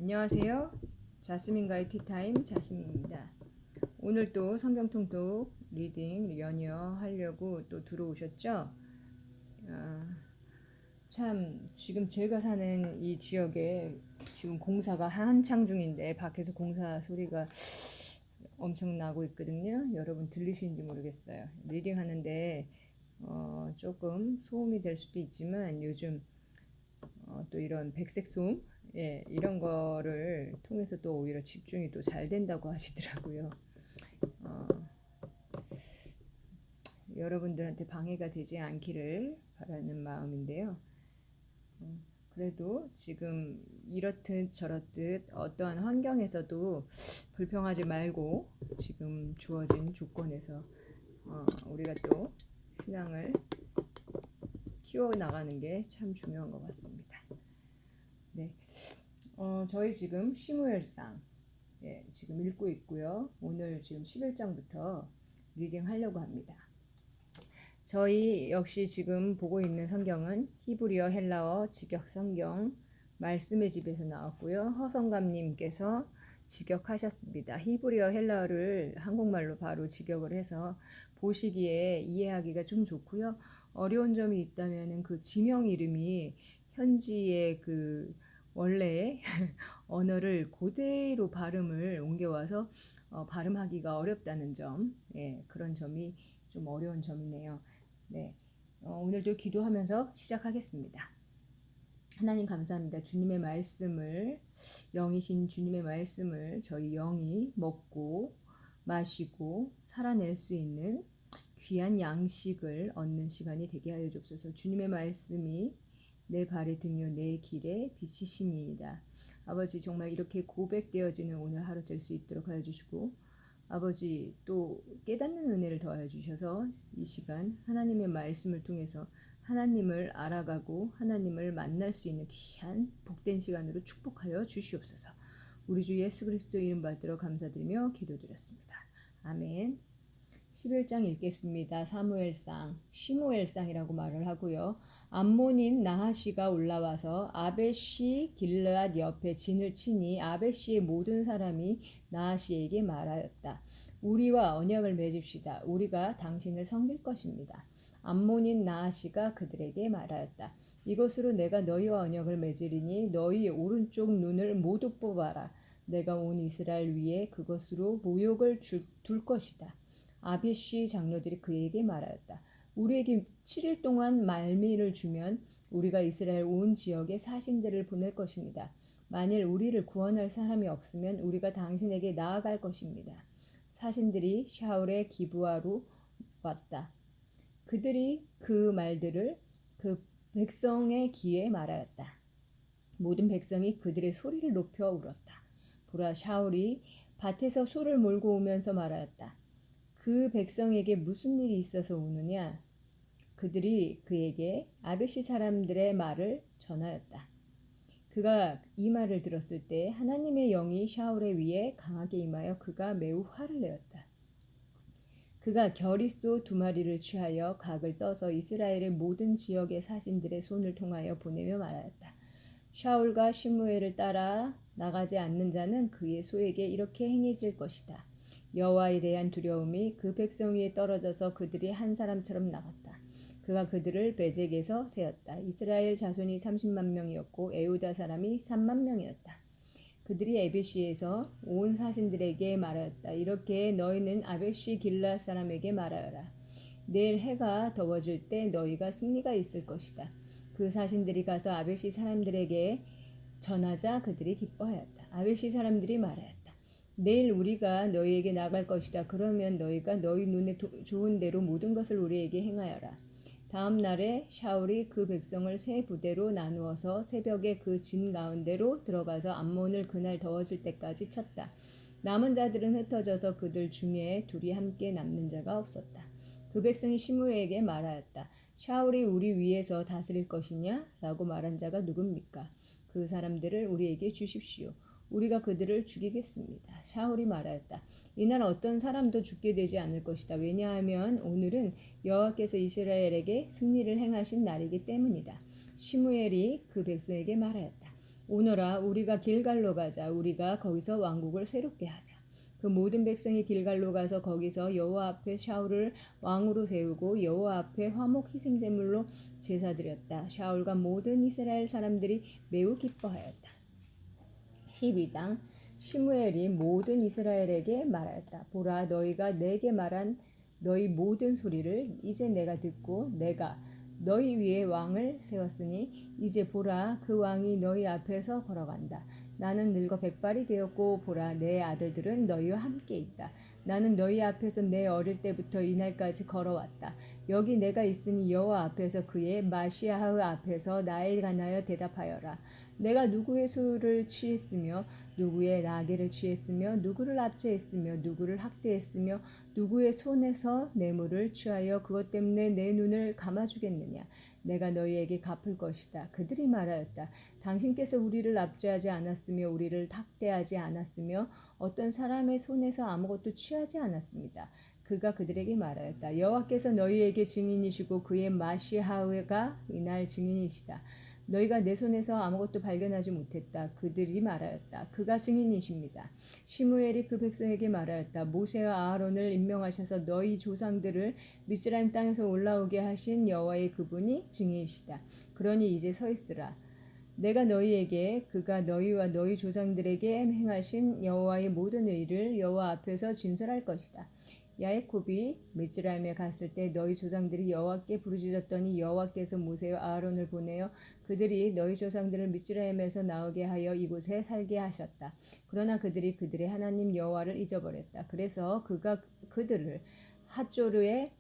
안녕하세요. 자스민과의 티타임 자스민입니다. 오늘 또 성경 통독 리딩 연이어 하려고 또 들어오셨죠? 아, 참 지금 제가 사는 이 지역에 지금 공사가 한창 중인데 밖에서 공사 소리가 엄청 나고 있거든요. 여러분 들리시는지 모르겠어요. 리딩 하는데 조금 소음이 될 수도 있지만 요즘 또 이런 백색 소음, 이런 거를 통해서 또 오히려 집중이 또 잘 된다고 하시더라고요. 어, 여러분들한테 방해가 되지 않기를 바라는 마음인데요. 그래도 지금 이렇듯 저렇듯 어떠한 환경에서도 불평하지 말고 지금 주어진 조건에서 우리가 또 신앙을 키워나가는 게 참 중요한 것 같습니다. 네, 저희 지금 시무엘상 지금 읽고 있고요. 오늘 지금 11장부터 리딩 하려고 합니다. 저희 역시 지금 보고 있는 성경은 히브리어 헬라어 직역 성경 말씀의 집에서 나왔고요. 허성감님께서 직역하셨습니다. 히브리어 헬라어를 한국말로 바로 직역을 해서 보시기에 이해하기가 좀 좋고요. 어려운 점이 있다면 그 지명 이름이 현지의 그 원래의 언어를 그대로 발음을 옮겨와서 발음하기가 어렵다는 점, 그런 점이 좀 어려운 점이네요. 네, 오늘도 기도하면서 시작하겠습니다. 하나님 감사합니다. 주님의 말씀을, 영이신 주님의 말씀을 저희 영이 먹고 마시고 살아낼 수 있는 귀한 양식을 얻는 시간이 되게 하여 주옵소서. 주님의 말씀이 내 발의 등이요 내 길의 빛이시니이다. 아버지 정말 이렇게 고백되어지는 오늘 하루 될 수 있도록 하여 주시고 아버지 또 깨닫는 은혜를 더하여 주셔서 이 시간 하나님의 말씀을 통해서 하나님을 알아가고 하나님을 만날 수 있는 귀한 복된 시간으로 축복하여 주시옵소서. 우리 주 예수 그리스도 이름 받들어 감사드리며 기도드렸습니다. 아멘. 11장 읽겠습니다. 사무엘상, 시무엘상이라고 말을 하고요. 암몬인 나하시가 올라와서 아베시 길르앗 옆에 진을 치니 아베시의 모든 사람이 나하시에게 말하였다. 우리와 언약을 맺읍시다. 우리가 당신을 섬길 것입니다. 암몬인 나하시가 그들에게 말하였다. 이것으로 내가 너희와 언약을 맺으리니 너희의 오른쪽 눈을 모두 뽑아라. 내가 온 이스라엘 위에 그것으로 모욕을 둘 것이다. 아비시 장로들이 그에게 말하였다. 우리에게 7일 동안 말미를 주면 우리가 이스라엘 온 지역에 사신들을 보낼 것입니다. 만일 우리를 구원할 사람이 없으면 우리가 당신에게 나아갈 것입니다. 사신들이 샤울의 기브아로 왔다. 그들이 그 말들을 그 백성의 귀에 말하였다. 모든 백성이 그들의 소리를 높여 울었다. 보라 샤울이 밭에서 소를 몰고 오면서 말하였다. 그 백성에게 무슨 일이 있어서 우느냐? 그들이 그에게 아베시 사람들의 말을 전하였다. 그가 이 말을 들었을 때 하나님의 영이 샤울의 위에 강하게 임하여 그가 매우 화를 내었다. 그가 겨리소 2마리를 취하여 각을 떠서 이스라엘의 모든 지역의 사신들의 손을 통하여 보내며 말하였다. 샤울과 시므엘을 따라 나가지 않는 자는 그의 소에게 이렇게 행해질 것이다. 여호와에 대한 두려움이 그 백성 위에 떨어져서 그들이 한 사람처럼 나갔다. 그가 그들을 베젝에서 세웠다. 이스라엘 자손이 30만 명이었고 에우다 사람이 3만 명이었다. 그들이 에베시에서 온 사신들에게 말하였다. 이렇게 너희는 아베시 길라 사람에게 말하여라. 내일 해가 더워질 때 너희가 승리가 있을 것이다. 그 사신들이 가서 아베시 사람들에게 전하자 그들이 기뻐하였다. 아베시 사람들이 말하였다. 내일 우리가 너희에게 나갈 것이다. 그러면 너희가 너희 눈에 좋은 대로 모든 것을 우리에게 행하여라. 다음 날에 샤울이 그 백성을 세 부대로 나누어서 새벽에 그 진 가운데로 들어가서 암몬을 그날 더워질 때까지 쳤다. 남은 자들은 흩어져서 그들 중에 둘이 함께 남는 자가 없었다. 그 백성이 시므에게 말하였다. 샤울이 우리 위에서 다스릴 것이냐? 라고 말한 자가 누굽니까? 그 사람들을 우리에게 주십시오. 우리가 그들을 죽이겠습니다. 샤울이 말하였다. 이날 어떤 사람도 죽게 되지 않을 것이다. 왜냐하면 오늘은 여호와께서 이스라엘에게 승리를 행하신 날이기 때문이다. 시므엘이 그 백성에게 말하였다. 오너라 우리가 길갈로 가자. 우리가 거기서 왕국을 새롭게 하자. 그 모든 백성이 길갈로 가서 거기서 여호와 앞에 샤울을 왕으로 세우고 여호와 앞에 화목 희생제물로 제사드렸다. 샤울과 모든 이스라엘 사람들이 매우 기뻐하였다. 12장 시므엘이 모든 이스라엘에게 말하였다. 보라 너희가 내게 말한 너희 모든 소리를 이제 내가 듣고 내가 너희 위에 왕을 세웠으니 이제 보라 그 왕이 너희 앞에서 걸어간다. 나는 늙어 백발이 되었고 보라 내 아들들은 너희와 함께 있다. 나는 너희 앞에서 내 어릴 때부터 이날까지 걸어왔다. 여기 내가 있으니 여호와 앞에서 그의 마시아흐 앞에서 나에 관하여 대답하여라. 내가 누구의 소를 취했으며 누구의 나귀를 취했으며 누구를 압제했으며 누구를 학대했으며 누구의 손에서 뇌물을 취하여 그것 때문에 내 눈을 감아주겠느냐. 내가 너희에게 갚을 것이다. 그들이 말하였다. 당신께서 우리를 압제하지 않았으며 우리를 학대하지 않았으며 어떤 사람의 손에서 아무것도 취하지 않았습니다. 그가 그들에게 말하였다. 여호와께서 너희에게 증인이시고 그의 마시하흐가 이날 증인이시다. 너희가 내 손에서 아무것도 발견하지 못했다. 그들이 말하였다. 그가 증인이십니다. 시므엘이 그 백성에게 말하였다. 모세와 아하론을 임명하셔서 너희 조상들을 미스라임 땅에서 올라오게 하신 여호와의 그분이 증인이시다. 그러니 이제 서 있으라. 내가 너희에게 그가 너희와 너희 조상들에게 행하신 여호와의 모든 의를 여호와 앞에서 진술할 것이다. 야곱이 미스라임에 갔을 때 너희 조상들이 여호와께 부르짖었더니 여호와께서 모세와 아하론을 보내어 그들이 너희 조상들을 미스라임에서 나오게 하여 이곳에 살게 하셨다. 그러나 그들이 그들의 하나님 여호와를 잊어버렸다. 그래서 그가 그들을 핫조르의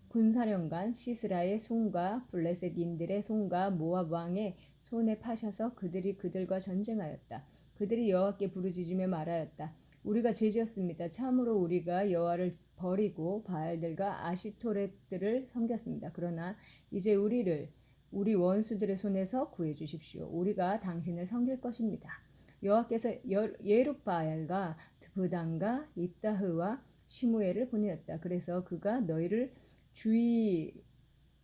군사령관 시스라의 손과 블레셋인들의 손과 모압 왕의 손에 파셔서 그들이 그들과 전쟁하였다. 그들이 여호와께 부르짖으며 말하였다. 우리가 죄지었습니다. 참으로 우리가 여호와를 버리고 바알들과 아시토렛들을 섬겼습니다. 그러나 이제 우리를 우리 원수들의 손에서 구해 주십시오. 우리가 당신을 섬길 것입니다. 여호와께서 예룻바알과 드단과 입다흐와 시므엘을 보내었다. 그래서 그가 너희를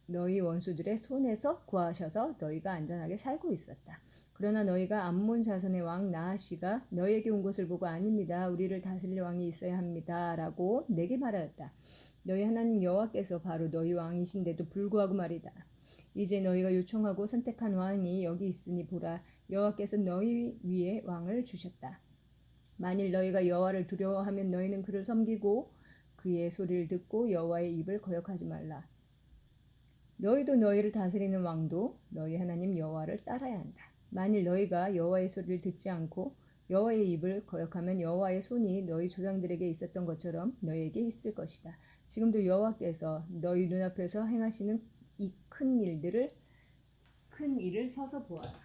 너희 원수들의 손에서 구하셔서 너희가 안전하게 살고 있었다. 그러나 너희가 암몬 자손의 왕 나하시가 너희에게 온 것을 보고 아닙니다. 우리를 다스릴 왕이 있어야 합니다. 라고 내게 말하였다. 너희 하나님 여호와께서 바로 너희 왕이신데도 불구하고 말이다. 이제 너희가 요청하고 선택한 왕이 여기 있으니 보라 여호와께서 너희 위에 왕을 주셨다. 만일 너희가 여호와를 두려워하면 너희는 그를 섬기고 그의 소리를 듣고 여호와의 입을 거역하지 말라. 너희도 너희를 다스리는 왕도 너희 하나님 여호와를 따라야 한다. 만일 너희가 여호와의 소리를 듣지 않고 여호와의 입을 거역하면 여호와의 손이 너희 조상들에게 있었던 것처럼 너희에게 있을 것이다. 지금도 여호와께서 너희 눈앞에서 행하시는 이 큰 일을 서서 보아라.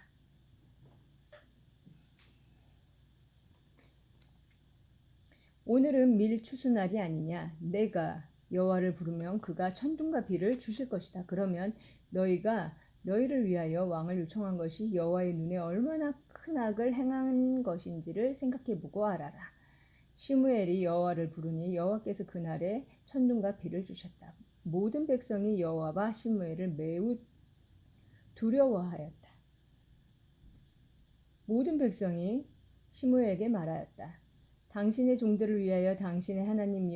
오늘은 밀추수날이 아니냐. 내가 여호와를 부르면 그가 천둥과 비를 주실 것이다. 그러면 너희가 너희를 위하여 왕을 요청한 것이 여호와의 눈에 얼마나 큰 악을 행한 것인지를 생각해보고 알아라. 시므엘이 여호와를 부르니 여호와께서 그날에 천둥과 비를 주셨다. 모든 백성이 여호와와 시므엘을 매우 두려워하였다. 모든 백성이 시므엘에게 말하였다. 당신의 종들을 위하여 당신의 하나님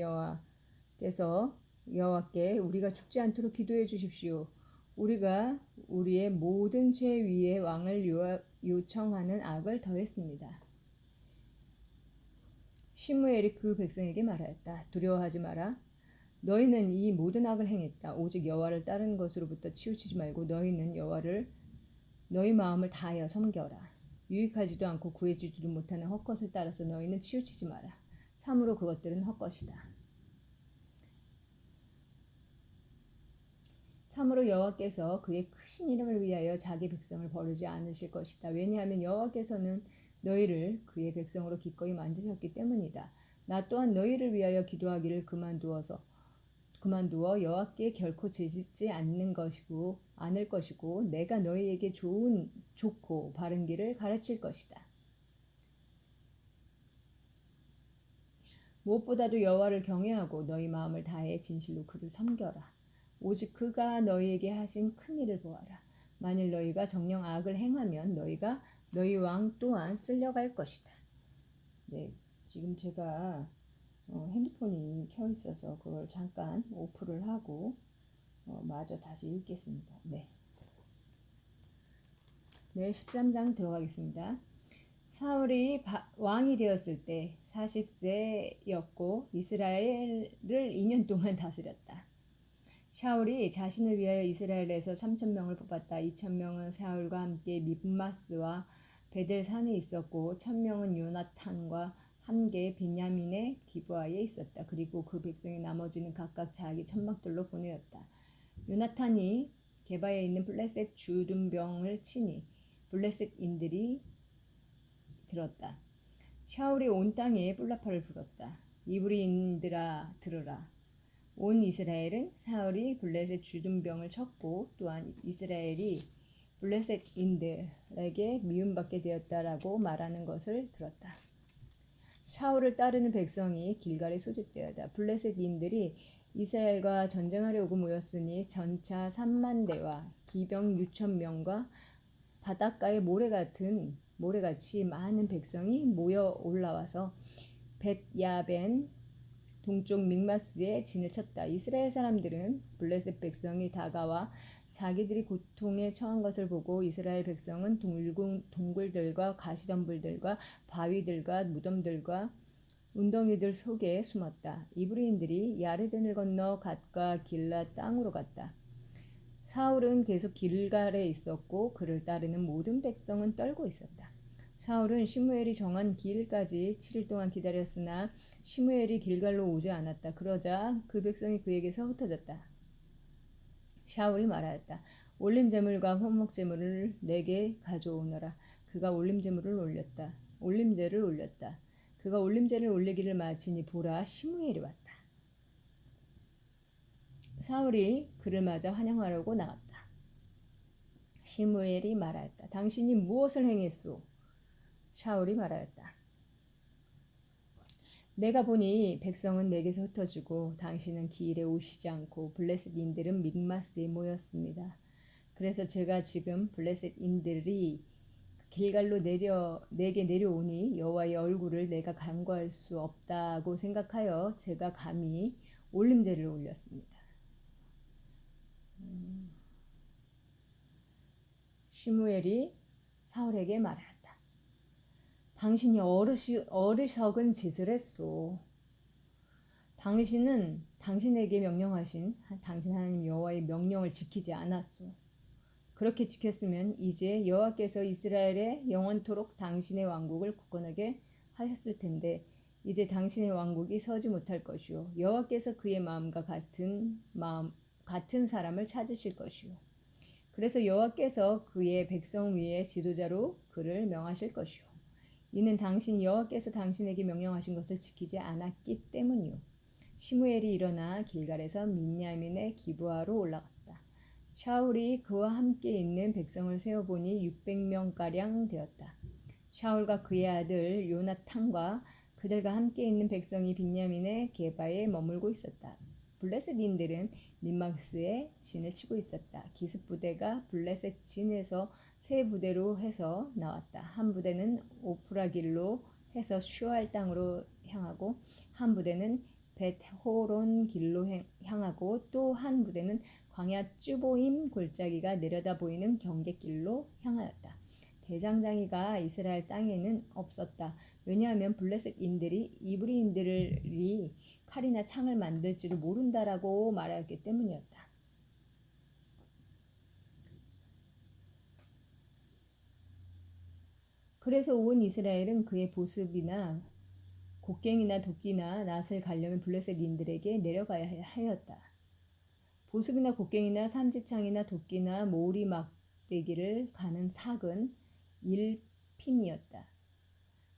여호와께 우리가 죽지 않도록 기도해 주십시오. 우리가 우리의 모든 죄 위에 왕을 요청하는 악을 더했습니다. 시므엘이 그 백성에게 말하였다. 두려워하지 마라. 너희는 이 모든 악을 행했다. 오직 여호와를 따르는 것으로부터 치우치지 말고 너희는 여호와를 너희 마음을 다하여 섬겨라. 유익하지도 않고 구해주지도 못하는 헛것을 따라서 너희는 치우치지 마라. 참으로 그것들은 헛것이다. 참으로 여호와께서 그의 크신 이름을 위하여 자기 백성을 버리지 않으실 것이다. 왜냐하면 여호와께서는 너희를 그의 백성으로 기꺼이 만드셨기 때문이다. 나 또한 너희를 위하여 기도하기를 그만두어 여호와께 결코 죄짓지 않을 것이고 내가 너희에게 좋고 바른 길을 가르칠 것이다. 무엇보다도 여호와를 경외하고 너희 마음을 다해 진실로 그를 섬겨라. 오직 그가 너희에게 하신 큰 일을 보아라. 만일 너희가 정녕 악을 행하면 너희가 너희 왕 또한 쓸려갈 것이다. 네, 지금 제가 핸드폰이 켜 있어서 그걸 잠깐 오프를 하고 마저 다시 읽겠습니다. 네. 네, 13장 들어가겠습니다. 사울이 왕이 되었을 때 40세였고 이스라엘을 2년 동안 다스렸다. 샤울이 자신을 위하여 이스라엘에서 3,000명을 뽑았다. 2,000명은 샤울과 함께 밉마스와 베델산에 있었고 1,000명은 요나탄과 함께 빈야민의 기브아에 있었다. 그리고 그 백성의 나머지는 각각 자기 천막들로 보내었다. 요나탄이 게바에 있는 블레셋 주둔병을 치니 블레셋인들이 들었다. 샤울이 온 땅에 뿔라파를 불었다. 이브리인들아 들으라. 온 이스라엘은 사울이 블레셋 주둔병을 쳤고 또한 이스라엘이 블레셋인들에게 미움받게 되었다라고 말하는 것을 들었다. 샤울을 따르는 백성이 길갈에 소집되었다. 블레셋인들이 이스라엘과 전쟁하려고 모였으니 전차 3만 대와 기병 6천 명과 바닷가에 모래같이 많은 백성이 모여 올라와서 벳야벤 동쪽 믹마스에 진을 쳤다. 이스라엘 사람들은 블레셋 백성이 다가와 자기들이 고통에 처한 것을 보고 이스라엘 백성은 동굴들과 가시덤불들과 바위들과 무덤들과 운덩이들 속에 숨었다. 이브리인들이 야르덴을 건너 갓과 길라 땅으로 갔다. 사울은 계속 길갈에 있었고 그를 따르는 모든 백성은 떨고 있었다. 사울은 시므엘이 정한 길까지 7일 동안 기다렸으나 시므엘이 길갈로 오지 않았다. 그러자 그 백성이 그에게서 흩어졌다. 샤울이 말하였다. 올림제물과 화목제물을 내게 가져오너라. 그가 올림제를 올렸다. 그가 올림제를 올리기를 마치니 보라 시므엘이 왔다. 사울이 그를 맞아 환영하려고 나갔다. 시므엘이 말하였다. 당신이 무엇을 행했소? 샤울이 말하였다. 내가 보니 백성은 내게서 흩어지고 당신은 길에 오시지 않고 블레셋인들은 믹마스에 모였습니다. 그래서 제가 지금 블레셋인들이 길갈로 내게 내려오니 여호와의 얼굴을 내가 간구할 수 없다고 생각하여 제가 감히 올림제를 올렸습니다. 시므엘이 사울에게 말하였다. 당신이 어리석은 짓을 했소. 당신은 당신에게 명령하신 당신 하나님 여호와의 명령을 지키지 않았소. 그렇게 지켰으면 이제 여호와께서 이스라엘에 영원토록 당신의 왕국을 굳건하게 하셨을 텐데 이제 당신의 왕국이 서지 못할 것이요 여호와께서 그의 마음과 같은 사람을 찾으실 것이요 그래서 여호와께서 그의 백성 위에 지도자로 그를 명하실 것이요 이는 당신 여호와께서 당신에게 명령하신 것을 지키지 않았기 때문이요. 시므엘이 일어나 길갈에서 민야민의 기브아로 올라갔다. 샤울이 그와 함께 있는 백성을 세어보니 600명가량 되었다. 샤울과 그의 아들 요나탄과 그들과 함께 있는 백성이 빈야민의 게바에 머물고 있었다. 블레셋인들은 민막스에 진을 치고 있었다. 기습 부대가 블레셋 진에서 세 부대로 해서 나왔다. 한 부대는 오프라길로 해서 슈알 땅으로 향하고 한 부대는 벳호론 길로 향하고 또 한 부대는 광야 쯔보임 골짜기가 내려다 보이는 경계길로 향하였다. 대장장이가 이스라엘 땅에는 없었다. 왜냐하면 블레셋인들이 이브리인들이 칼이나 창을 만들지를 모른다라고 말하였기 때문이었다. 그래서 온 이스라엘은 그의 보습이나 곡괭이나 도끼나 낫을 가려면 블레셋인들에게 내려가야 하였다. 보습이나 곡괭이나 삼지창이나 도끼나 모리 막대기를 가는 삭은 일핀이었다.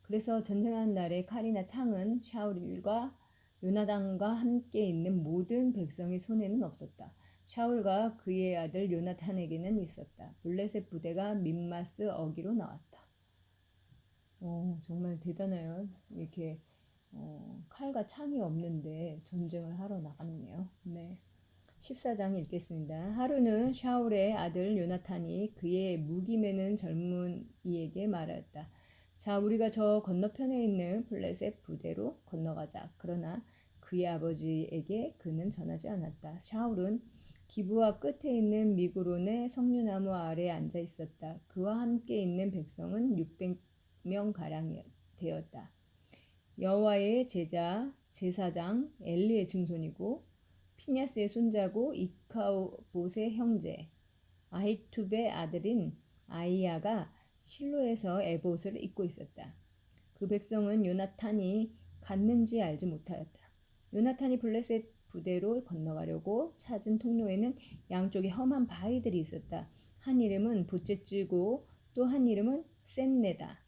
그래서 전쟁하는 날에 칼이나 창은 샤울과 요나단과 함께 있는 모든 백성의 손에는 없었다. 샤울과 그의 아들 요나탄에게는 있었다. 블레셋 부대가 믹마스 어기로 나왔다. 정말 대단해요. 이렇게 칼과 창이 없는데 전쟁을 하러 나갔네요. 네. 14장 읽겠습니다. 하루는 샤울의 아들 요나탄이 그의 무기 매는 젊은이에게 말하였다. 자, 우리가 저 건너편에 있는 블레셋 부대로 건너가자. 그러나 그의 아버지에게 그는 전하지 않았다. 샤울은 기브아 끝에 있는 미그론의 석류나무 아래에 앉아 있었다. 그와 함께 있는 백성은 600명 가량 되었다. 여호와의 제자 제사장 엘리의 증손이고 피냐스의 손자고 이카봇의 형제 아히투베의 아들인 아이야가 실로에서 에봇을 입고 있었다. 그 백성은 요나탄이 갔는지 알지 못하였다. 요나탄이 블레셋 부대로 건너가려고 찾은 통로에는 양쪽에 험한 바위들이 있었다. 한 이름은 보체찌고 또 한 이름은 센네다.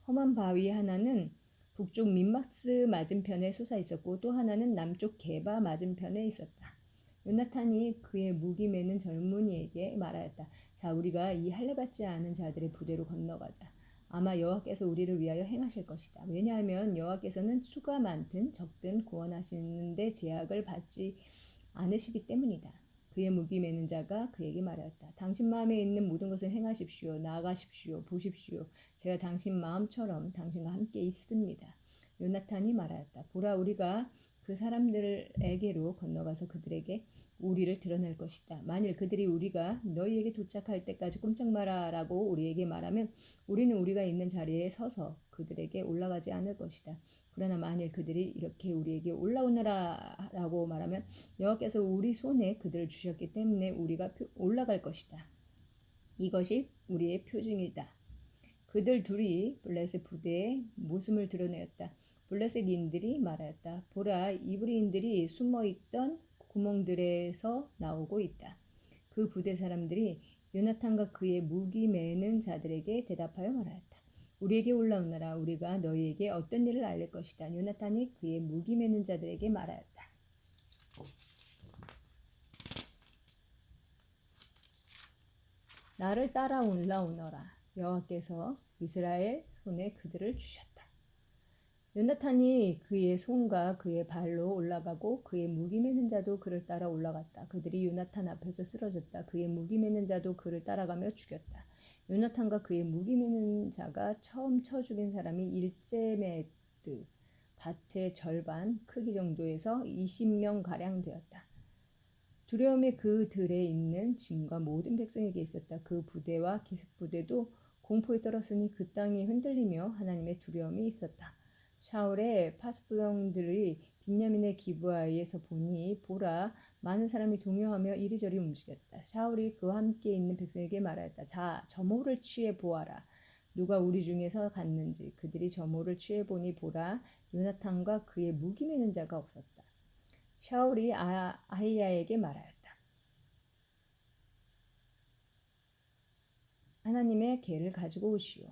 험한 바위 하나는 북쪽 민막스 맞은편에 솟아 있었고 또 하나는 남쪽 게바 맞은편에 있었다. 요나탄이 그의 무기 매는 젊은이에게 말하였다. 자, 우리가 이 할례받지 않은 자들의 부대로 건너가자. 아마 여호와께서 우리를 위하여 행하실 것이다. 왜냐하면 여호와께서는 수가 많든 적든 구원하시는데 제약을 받지 않으시기 때문이다. 그의 무기 매는 자가 그에게 말하였다. 당신 마음에 있는 모든 것을 행하십시오. 나아가십시오. 보십시오. 제가 당신 마음처럼 당신과 함께 있습니다. 요나탄이 말하였다. 보라, 우리가 그 사람들에게로 건너가서 그들에게 우리를 드러낼 것이다. 만일 그들이 우리가 너희에게 도착할 때까지 꼼짝 마라라고 우리에게 말하면 우리는 우리가 있는 자리에 서서 그들에게 올라가지 않을 것이다. 그러나 만일 그들이 이렇게 우리에게 올라오너라라고 말하면 여호와께서 우리 손에 그들을 주셨기 때문에 우리가 올라갈 것이다. 이것이 우리의 표징이다. 그들 둘이 블레셋 부대의 모습을 드러내었다. 블레셋인들이 말하였다. 보라, 이브리인들이 숨어있던 구멍들에서 나오고 있다. 그 부대 사람들이 요나탄과 그의 무기 매는 자들에게 대답하여 말하였다. 우리에게 올라오너라. 우리가 너희에게 어떤 일을 알릴 것이다. 요나탄이 그의 무기 매는 자들에게 말하였다. 나를 따라 올라오너라. 여호와께서 이스라엘 손에 그들을 주셨다. 요나탄이 그의 손과 그의 발로 올라가고 그의 무기 매는 자도 그를 따라 올라갔다. 그들이 요나탄 앞에서 쓰러졌다. 그의 무기 매는 자도 그를 따라가며 죽였다. 요나탄과 그의 무기 매는 자가 처음 쳐 죽인 사람이 일제메드 밭의 절반 크기 정도에서 20명 가량 되었다. 두려움이 그 들에 있는 진과 모든 백성에게 있었다. 그 부대와 기습 부대도 공포에 떨었으니 그 땅이 흔들리며 하나님의 두려움이 있었다. 샤울의 파수병들이 빈야민의 기브아에서 보니 보라, 많은 사람이 동요하며 이리저리 움직였다. 샤울이 그와 함께 있는 백성에게 말하였다. 자, 저모를 취해 보아라. 누가 우리 중에서 갔는지. 그들이 저모를 취해 보니 보라, 요나탄과 그의 무기 매는 자가 없었다. 샤울이 아히야에게 말하였다. 하나님의 궤를 가지고 오시오.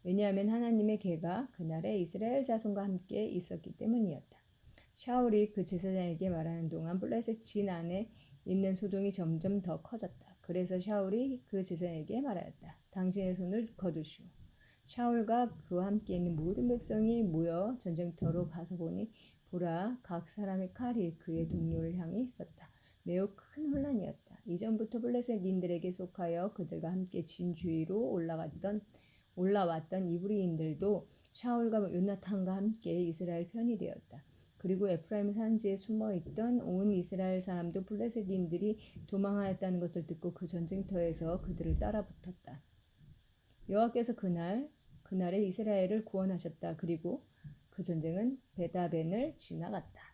왜냐하면 하나님의 궤가 그날에 이스라엘 자손과 함께 있었기 때문이었다. 샤울이 그 제사장에게 말하는 동안 블레셋 진 안에 있는 소동이 점점 더 커졌다. 그래서 샤울이 그 제사장에게 말하였다. 당신의 손을 거두시오. 샤울과 그와 함께 있는 모든 백성이 모여 전쟁터로 가서 보니 보라, 각 사람의 칼이 그의 동료를 향해 있었다. 매우 큰 혼란이었다. 이전부터 블레셋인들에게 속하여 그들과 함께 진 주위로 올라왔던 이브리인들도 샤울과 요나탄과 함께 이스라엘 편이 되었다. 그리고 에프라임 산지에 숨어있던 온 이스라엘 사람도 블레셋인들이 도망하였다는 것을 듣고 그 전쟁터에서 그들을 따라붙었다. 여호와께서 그날에 이스라엘을 구원하셨다. 그리고 그 전쟁은 베다벤을 지나갔다.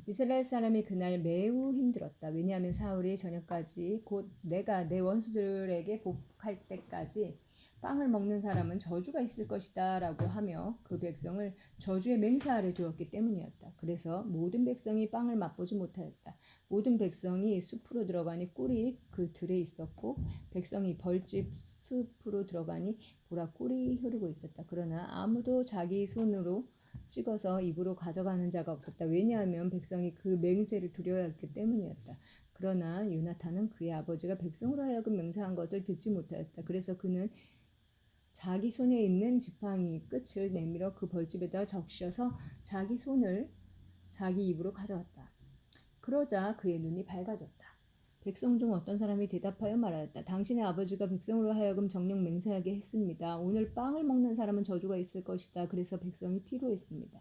이스라엘 사람이 그날 매우 힘들었다. 왜냐하면 사울이 저녁까지 곧 내가 내 원수들에게 복할 때까지 빵을 먹는 사람은 저주가 있을 것이다 라고 하며 그 백성을 저주의 맹세 아래 두었기 때문이었다. 그래서 모든 백성이 빵을 맛보지 못하였다. 모든 백성이 숲으로 들어가니 꿀이 그 들에 있었고 백성이 벌집 숲으로 들어가니 보라 꿀이 흐르고 있었다. 그러나 아무도 자기 손으로 찍어서 입으로 가져가는 자가 없었다. 왜냐하면 백성이 그 맹세를 두려워했기 때문이었다. 그러나 요나탄은 그의 아버지가 백성으로 하여금 맹세한 것을 듣지 못하였다. 그래서 그는 자기 손에 있는 지팡이 끝을 내밀어 그 벌집에다 적셔서 자기 손을 자기 입으로 가져왔다. 그러자 그의 눈이 밝아졌다. 백성 중 어떤 사람이 대답하여 말하였다. 당신의 아버지가 백성으로 하여금 정령 맹세하게 했습니다. 오늘 빵을 먹는 사람은 저주가 있을 것이다. 그래서 백성이 피로했습니다.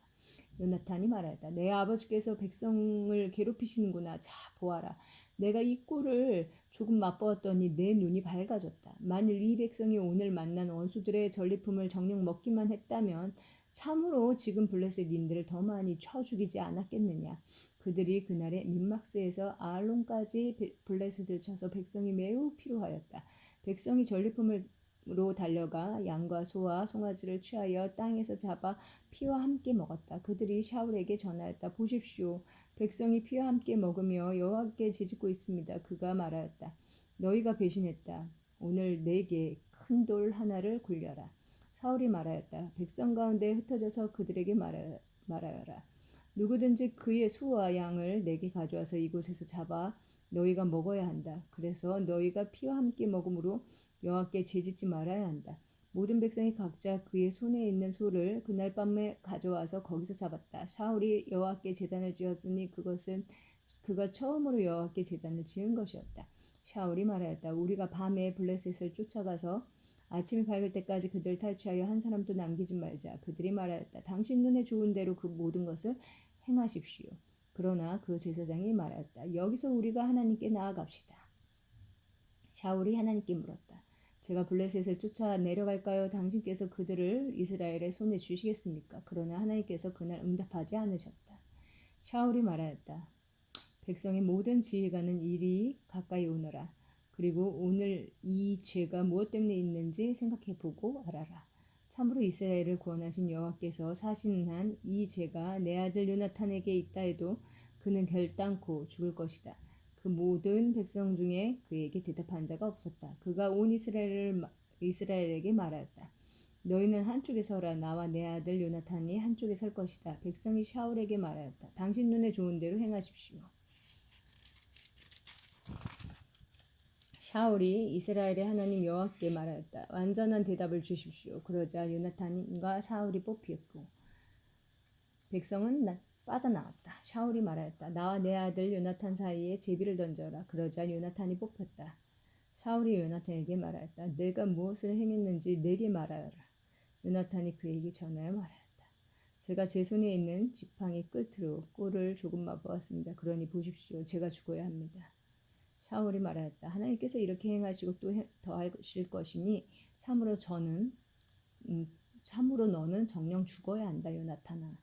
요나탄이 말하였다. 내 아버지께서 백성을 괴롭히시는구나. 자, 보아라. 내가 이 꿀을 조금 맛보았더니 내 눈이 밝아졌다. 만일 이 백성이 오늘 만난 원수들의 전리품을 정녕 먹기만 했다면 참으로 지금 블레셋인들을 더 많이 쳐 죽이지 않았겠느냐. 그들이 그날에 민막스에서 아알론까지 블레셋을 쳐서 백성이 매우 피로하였다. 백성이 전리품으로 달려가 양과 소와 송아지를 취하여 땅에서 잡아 피와 함께 먹었다. 그들이 샤울에게 전하였다. 보십시오. 백성이 피와 함께 먹으며 여호와께 제짓고 있습니다. 그가 말하였다. 너희가 배신했다. 오늘 내게 큰 돌 하나를 굴려라. 사울이 말하였다. 백성 가운데 흩어져서 그들에게 말하여라. 누구든지 그의 소와 양을 내게 가져와서 이곳에서 잡아 너희가 먹어야 한다. 그래서 너희가 피와 함께 먹음으로 여호와께 제짓지 말아야 한다. 모든 백성이 각자 그의 손에 있는 소를 그날 밤에 가져와서 거기서 잡았다. 사울이 여호와께 제단을 지었으니 그것은 그가 처음으로 여호와께 제단을 지은 것이었다. 사울이 말하였다. 우리가 밤에 블레셋을 쫓아가서 아침이 밝을 때까지 그들 탈취하여 한 사람도 남기지 말자. 그들이 말하였다. 당신 눈에 좋은 대로 그 모든 것을 행하십시오. 그러나 그 제사장이 말하였다. 여기서 우리가 하나님께 나아갑시다. 샤울이 하나님께 물었다. 제가 블레셋을 쫓아 내려갈까요? 당신께서 그들을 이스라엘의 손에 주시겠습니까? 그러나 하나님께서 그날 응답하지 않으셨다. 샤울이 말하였다. 백성의 모든 지혜가는 이리 가까이 오너라. 그리고 오늘 이 죄가 무엇 때문에 있는지 생각해보고 알아라. 참으로 이스라엘을 구원하신 여호와께서 사시는 한 이 죄가 내 아들 요나탄에게 있다 해도 그는 결단코 죽을 것이다. 그 모든 백성 중에 그에게 대답한 자가 없었다. 그가 온 이스라엘에게 말하였다. 너희는 한쪽에 서라. 나와 내 아들 요나탄이 한쪽에 설 것이다. 백성이 샤울에게 말하였다. 당신 눈에 좋은 대로 행하십시오. 샤울이 이스라엘의 하나님 여호와께 말하였다. 완전한 대답을 주십시오. 그러자 요나탄과 사울이 뽑히었고 백성은 빠져나왔다. 샤울이 말하였다. 나와 내 아들 요나탄 사이에 제비를 던져라. 그러자 요나탄이 뽑혔다. 샤울이 요나탄에게 말하였다. 내가 무엇을 행했는지 내게 말하여라. 요나탄이 그에게 전하여 말하였다. 제가 제 손에 있는 지팡이 끝으로 꿀을 조금 맛보았습니다. 그러니 보십시오. 제가 죽어야 합니다. 샤울이 말하였다. 하나님께서 이렇게 행하시고 또 더하실 것이니 참으로 너는 정녕 죽어야 한다. 요나탄아.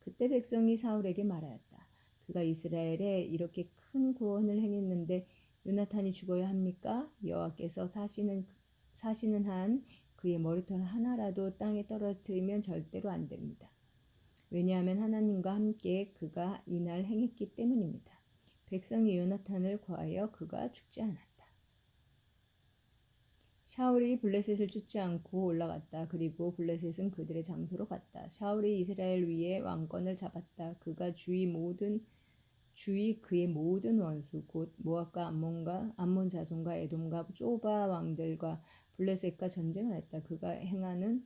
그때 백성이 사울에게 말하였다. 그가 이스라엘에 이렇게 큰 구원을 행했는데 요나탄이 죽어야 합니까? 여호와께서 사시는 한 그의 머리털 하나라도 땅에 떨어뜨리면 절대로 안 됩니다. 왜냐하면 하나님과 함께 그가 이날 행했기 때문입니다. 백성이 요나탄을 구하여 그가 죽지 않았다. 샤울이 블레셋을 쫓지 않고 올라갔다. 그리고 블레셋은 그들의 장소로 갔다. 샤울이 이스라엘 위에 왕권을 잡았다. 그가 그의 모든 원수 곧 모압과 암몬 자손과 에돔과 쪼바 왕들과 블레셋과 전쟁을 했다. 그가 향하는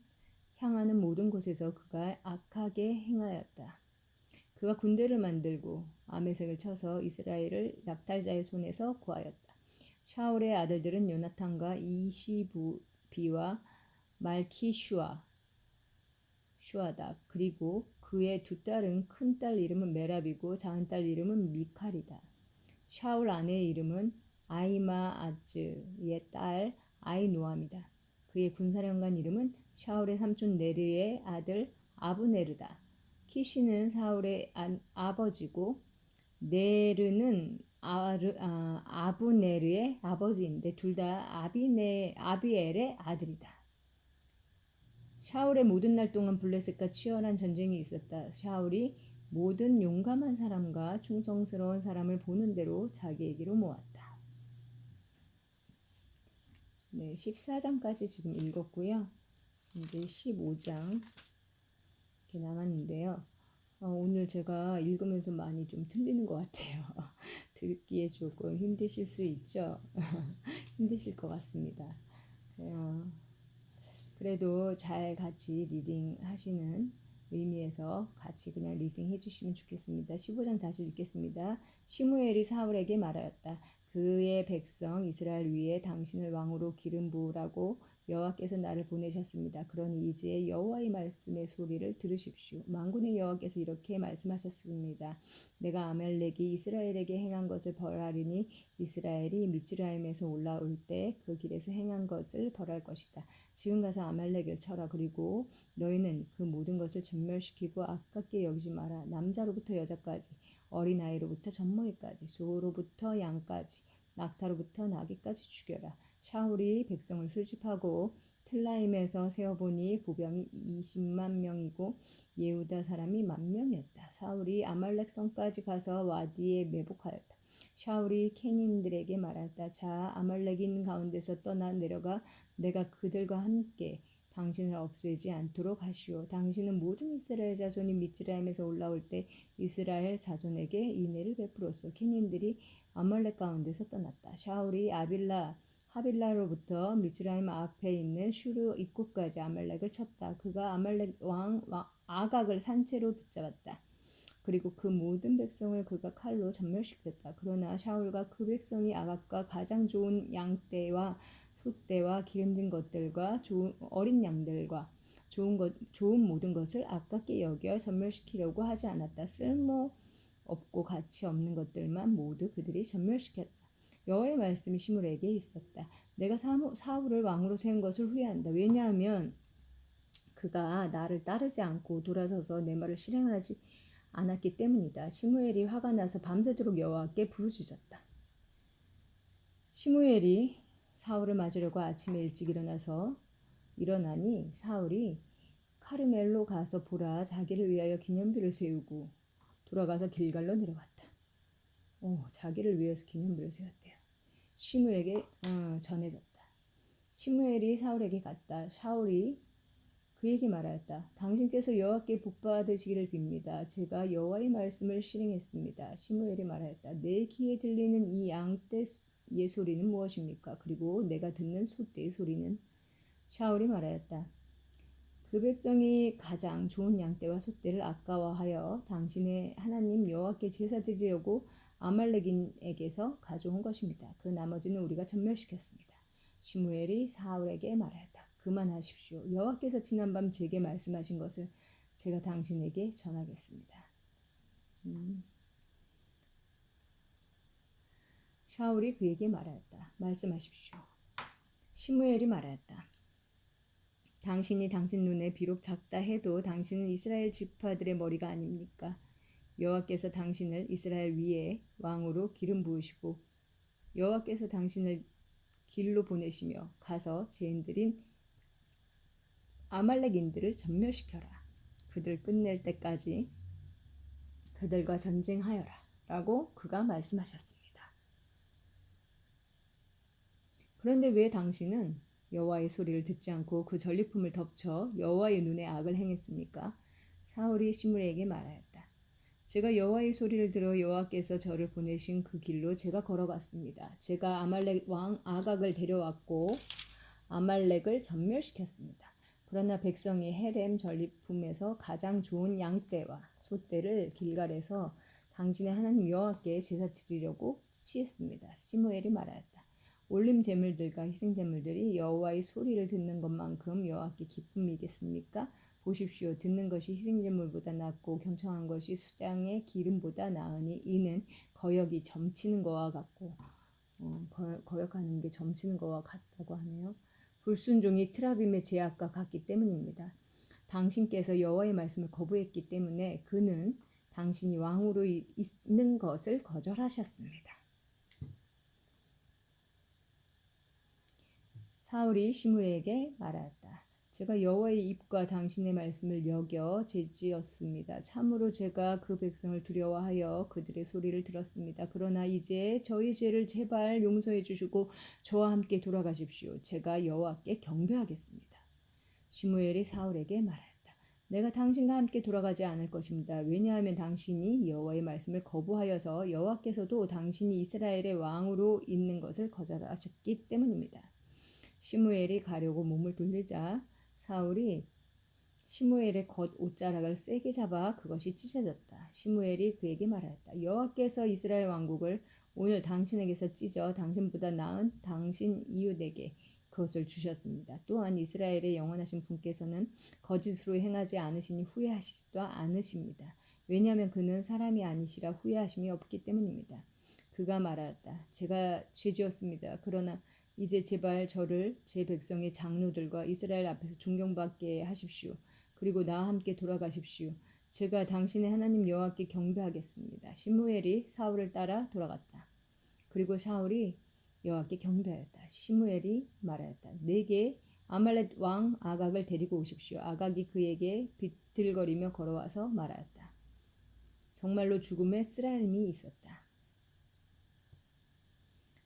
모든 곳에서 그가 악하게 행하였다. 그가 군대를 만들고 아메색을 쳐서 이스라엘을 약탈자의 손에서 구하였다. 샤울의 아들들은 요나탄과 이시비와 말키슈아다. 그리고 그의 두 딸은 큰 딸 이름은 메랍이고 작은 딸 이름은 미칼이다. 샤울 아내의 이름은 아히마아즈의 딸 아히노암이다. 그의 군사령관 이름은 샤울의 삼촌 네르의 아들 아브네르다. 키시는 사울의 아버지고 네르는 아브네르의 아버지인데 둘 다 아비엘의 아들이다. 샤울의 모든 날 동안 블레셋과 치열한 전쟁이 있었다. 샤울이 모든 용감한 사람과 충성스러운 사람을 보는 대로 자기에게로 모았다. 네, 14장까지 지금 읽었고요. 이제 15장 이렇게 남았는데요. 오늘 제가 읽으면서 많이 좀 틀리는 것 같아요. 듣기에 조금 힘드실 수 있죠? 힘드실 것 같습니다. 그래도 잘 같이 리딩 하시는 의미에서 같이 그냥 리딩 해주시면 좋겠습니다. 15장 다시 읽겠습니다. 시므엘이 사울에게 말하였다. 그의 백성 이스라엘 위에 당신을 왕으로 기름 부으라고 여호와께서 나를 보내셨습니다. 그러니 이제 여호와의 말씀의 소리를 들으십시오. 만군의 여호와께서 이렇게 말씀하셨습니다. 내가 아말렉이 이스라엘에게 행한 것을 벌하리니 이스라엘이 미츠라임에서 올라올 때 그 길에서 행한 것을 벌할 것이다. 지금 가서 아말렉을 쳐라. 그리고 너희는 그 모든 것을 전멸시키고 아깝게 여기지 마라. 남자로부터 여자까지, 어린아이로부터 젖먹이까지, 소로부터 양까지, 낙타로부터 나귀까지 죽여라. 샤울이 백성을 수집하고 틀라임에서 세어보니 보병이 20만 명이고 예후다 사람이 10,000명이었다. 사울이 아말렉 성까지 가서 와디에 매복하였다. 샤울이 케닌들에게 말했다. 자, 아말렉인 가운데서 떠나 내려가 내가 그들과 함께 당신을 없애지 않도록 하시오. 당신은 모든 이스라엘 자손이 미츠라임에서 올라올 때 이스라엘 자손에게 인애를 베풀었어. 케닌들이 아말렉 가운데서 떠났다. 샤울이 하빌라로부터 미츠라임 앞에 있는 슈르 입구까지 아말렉을 쳤다. 그가 아말렉 왕 아각을 산채로 붙잡았다. 그리고 그 모든 백성을 그가 칼로 전멸시켰다. 그러나 샤울과 그 백성이 아각과 가장 좋은 양떼와 소떼와 기름진 것들과 어린 양들과 좋은 모든 것을 아깝게 여겨 전멸시키려고 하지 않았다. 쓸모 없고 가치 없는 것들만 모두 그들이 전멸시켰다. 여호와의 말씀이 시므에게 있었다. 내가 사울을 왕으로 세운 것을 후회한다. 왜냐하면 그가 나를 따르지 않고 돌아서서 내 말을 실행하지 않았기 때문이다. 시므엘이 화가 나서 밤새도록 여호와께 부르짖었다. 시므엘이 사울을 맞으려고 아침에 일찍 일어나니 사울이 카르멜로 가서 보라 자기를 위하여 기념비를 세우고 돌아가서 길갈로 내려갔다. 자기를 위해서 기념비를 세웠대요. 시므엘에게 전해졌다. 시므엘이 사울에게 갔다. 사울이 그에게 말하였다. 당신께서 여호와께 복받으시기를 빕니다. 제가 여호와의 말씀을 실행했습니다. 시므엘이 말하였다. 내 귀에 들리는 이 양떼의 소리는 무엇입니까? 그리고 내가 듣는 소떼의 소리는? 샤울이 말하였다. 그 백성이 가장 좋은 양떼와 소떼를 아까워하여 당신의 하나님 여호와께 제사 드리려고 아말렉인에게서 가져온 것입니다. 그 나머지는 우리가 전멸시켰습니다. 시므엘이 사울에게 말하였다. 그만하십시오. 여호와께서 지난밤 제게 말씀하신 것을 제가 당신에게 전하겠습니다. 샤울이 그에게 말하였다. 말씀하십시오. 시므엘이 말하였다. 당신이 당신 눈에 비록 작다 해도 당신은 이스라엘 지파들의 머리가 아닙니까? 여호와께서 당신을 이스라엘 위에 왕으로 기름 부으시고 여호와께서 당신을 길로 보내시며 가서 죄인들인 아말렉인들을 전멸시켜라. 그들 끝낼 때까지 그들과 전쟁하여라. 라고 그가 말씀하셨습니다. 그런데 왜 당신은 여호와의 소리를 듣지 않고 그 전리품을 덮쳐 여호와의 눈에 악을 행했습니까? 사울이 시므엘에게 말하였다. 제가 여호와의 소리를 들어 여호와께서 저를 보내신 그 길로 제가 걸어갔습니다. 제가 아말렉 왕 아각을 데려왔고 아말렉을 전멸시켰습니다. 그러나 백성이 헤렘 전리품에서 가장 좋은 양떼와 소떼를 길갈에서 당신의 하나님 여호와께 제사 드리려고 취했습니다. 시므엘이 말하였다. 올림 제물들과 희생 제물들이 여호와의 소리를 듣는 것만큼 여호와께 기쁨이겠습니까? 보십시오. 듣는 것이 희생 제물보다 낫고 경청한 것이 수장의 기름보다 나으니 이는 거역이 점치는 것과 같고 거역하는 게 점치는 것과 같다고 하네요. 불순종이 트라빔의 제약과 같기 때문입니다. 당신께서 여호와의 말씀을 거부했기 때문에 그는 당신이 왕으로 있는 것을 거절하셨습니다. 사울이 시므엘에게 말하였다. 제가 여호와의 입과 당신의 말씀을 여겨 죄지었습니다. 참으로 제가 그 백성을 두려워하여 그들의 소리를 들었습니다. 그러나 이제 저희 죄를 제발 용서해 주시고 저와 함께 돌아가십시오. 제가 여호와께 경배하겠습니다. 시므엘이 사울에게 말하였다. 내가 당신과 함께 돌아가지 않을 것입니다. 왜냐하면 당신이 여호와의 말씀을 거부하여서 여호와께서도 당신이 이스라엘의 왕으로 있는 것을 거절하셨기 때문입니다. 시므엘이 가려고 몸을 돌리자 사울이 시므엘의 겉 옷자락을 세게 잡아 그것이 찢어졌다. 시므엘이 그에게 말하였다. 여호와께서 이스라엘 왕국을 오늘 당신에게서 찢어 당신보다 나은 당신 이웃에게 그것을 주셨습니다. 또한 이스라엘의 영원하신 분께서는 거짓으로 행하지 않으시니 후회하시지도 않으십니다. 왜냐하면 그는 사람이 아니시라 후회하심이 없기 때문입니다. 그가 말하였다. 제가 죄지었습니다. 그러나 이제 제발 저를 제 백성의 장로들과 이스라엘 앞에서 존경받게 하십시오. 그리고 나와 함께 돌아가십시오. 제가 당신의 하나님 여호와께 경배하겠습니다. 시므엘이 사울을 따라 돌아갔다. 그리고 사울이 여호와께 경배하였다. 시므엘이 말하였다. 내게 아말렉 왕 아각을 데리고 오십시오. 아각이 그에게 비틀거리며 걸어와서 말하였다. 정말로 죽음에 쓰라림이 있었다.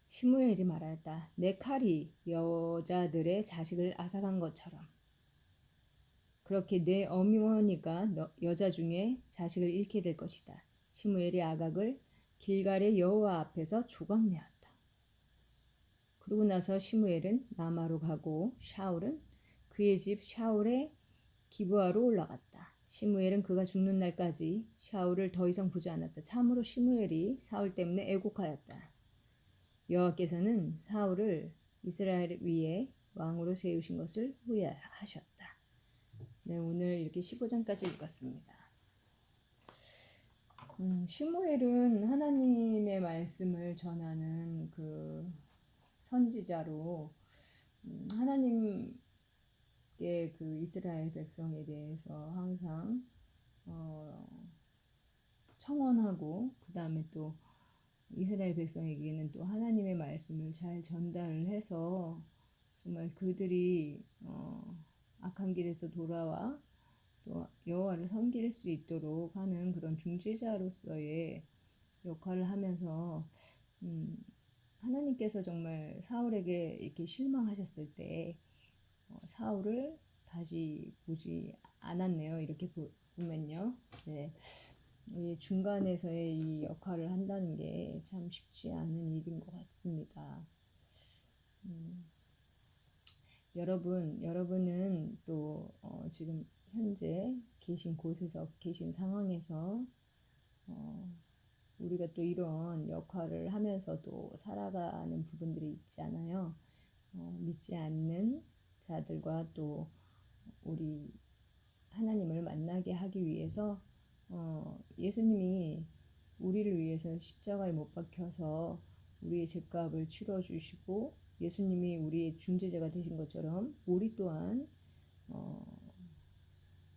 시므엘이 말하였다. 내 칼이 여자들의 자식을 앗아간 것처럼 그렇게 내 어머니가 여자 중에 자식을 잃게 될 것이다. 시므엘이 아각을 길갈의 여호와 앞에서 조각내었다. 그러고 나서 시므엘은 라마로 가고 샤울은 그의 집 샤울의 기브아로 올라갔다. 시므엘은 그가 죽는 날까지 샤울을 더 이상 보지 않았다. 참으로 시므엘이 사울 때문에 애곡하였다. 여호와께서는 사울을 이스라엘 위에 왕으로 세우신 것을 후회하셨다. 네, 오늘 이렇게 15장까지 읽었습니다. 시므엘은 하나님의 말씀을 전하는 그 선지자로 하나님의 그 이스라엘 백성에 대해서 항상 청원하고 그 다음에 또 이스라엘 백성에게는 또 하나님의 말씀을 잘 전달을 해서 정말 그들이 악한 길에서 돌아와 또 여호와를 섬길 수 있도록 하는 그런 중재자로서의 역할을 하면서 하나님께서 정말 사울에게 이렇게 실망하셨을 때 사울을 다시 보지 않았네요. 이렇게 보면요. 네. 이 중간에서의 이 역할을 한다는 게 참 쉽지 않은 일인 것 같습니다. 여러분은 또 지금 현재 계신 곳에서 계신 상황에서 우리가 또 이런 역할을 하면서도 살아가는 부분들이 있잖아요. 믿지 않는 자들과 또 우리 하나님을 만나게 하기 위해서 예수님이 우리를 위해서 십자가에 못 박혀서 우리의 죄값을 치러 주시고 예수님이 우리의 중재자가 되신 것처럼 우리 또한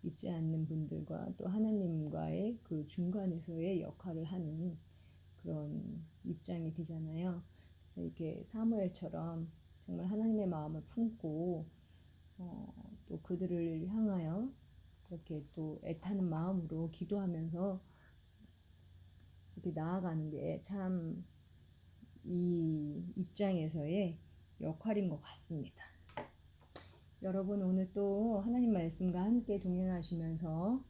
믿지 않는 분들과 또 하나님과의 그 중간에서의 역할을 하는 그런 입장이 되잖아요. 그래서 이렇게 사무엘처럼 정말 하나님의 마음을 품고 또 그들을 향하여 그렇게 또 애타는 마음으로 기도하면서 이렇게 나아가는 게 참 이 입장에서의 역할인 것 같습니다. 여러분 오늘 또 하나님 말씀과 함께 동행하시면서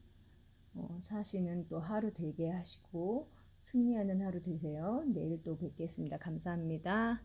사시는 또 하루 되게 하시고 승리하는 하루 되세요. 내일 또 뵙겠습니다. 감사합니다.